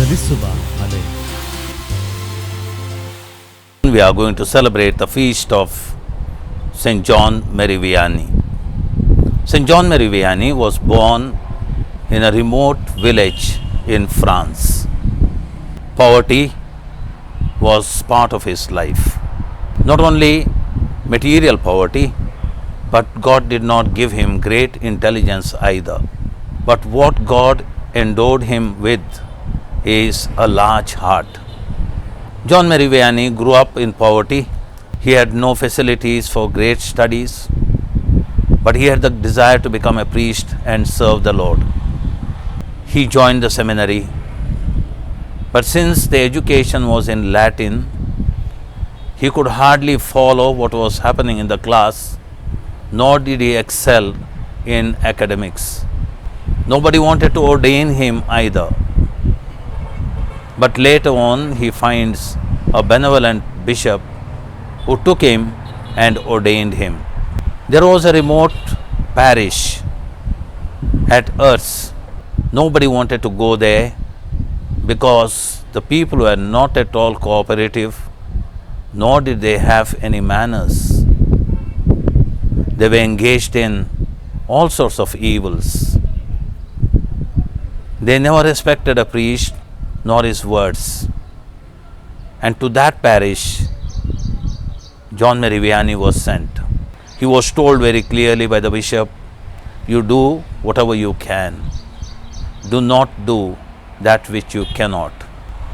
ಬದಲಿಸುವ ಅಲೆ. We are going to celebrate the feast of St. John Mary Vianney. St. John Mary Vianney was born in a remote village in France. Poverty was part of his life. Not only material poverty, but God did not give him great intelligence either. But what God endowed him with is a large heart. John Mary Vianney grew up in poverty. He had no facilities for great studies, but he had the desire to become a priest and serve the Lord. He joined the seminary, but since the education was in Latin, he could hardly follow what was happening in the class, nor did he excel in academics. Nobody wanted to ordain him either. But later on, he finds a benevolent bishop who took him and ordained him. There was a remote parish at Urs. Nobody wanted to go there because the people were not at all cooperative, nor did they have any manners. They were engaged in all sorts of evils. They never respected a priest nor his words. And to that parish, John Mary Vianney was sent. He was told very clearly by the bishop, "You do whatever you can. Do not do that which you cannot."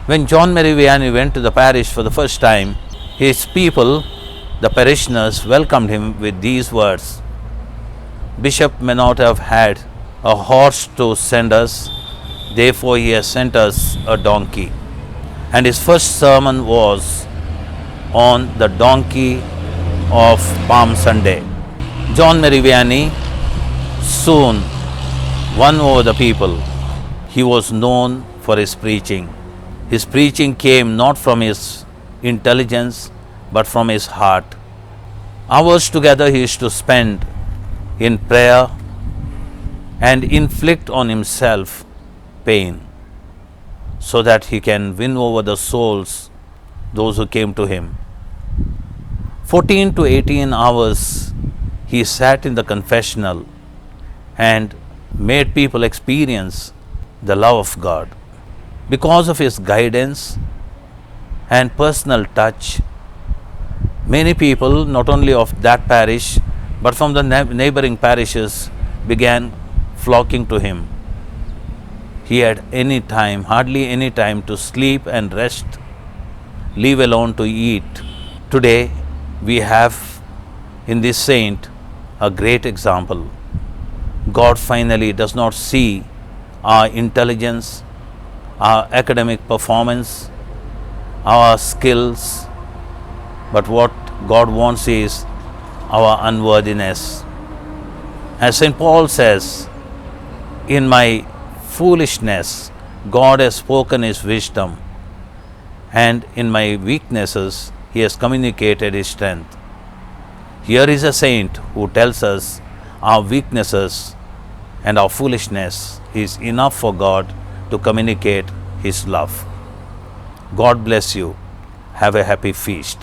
When John Mary Vianney went to the parish for the first time, his people, the parishioners, welcomed him with these words, "Bishop may not have had a horse to send us, therefore he has sent us a donkey." And his first sermon was on the donkey of Palm Sunday. John Mary Vianney soon won over the people. He was known for his preaching. His preaching came not from his intelligence but from his heart. Hours together he used to spend in prayer and inflict on himself pain so that he can win over the souls, those who came to him. 14 to 18 hours he sat in the confessional and made people experience the love of God. Because of his guidance and personal touch, many people, not only of that parish, but from the neighboring parishes, began flocking to him. He had hardly any time to sleep and rest, leave alone to eat. Today, we have in this saint a great example. God finally does not see our intelligence, our academic performance, our skills, but what God wants is our unworthiness. As St. Paul says, "In my foolishness, God has spoken his wisdom, and in my weaknesses, he has communicated his strength." Here is a saint who tells us our weaknesses and our foolishness is enough for God to communicate his love. God bless you. Have a happy feast.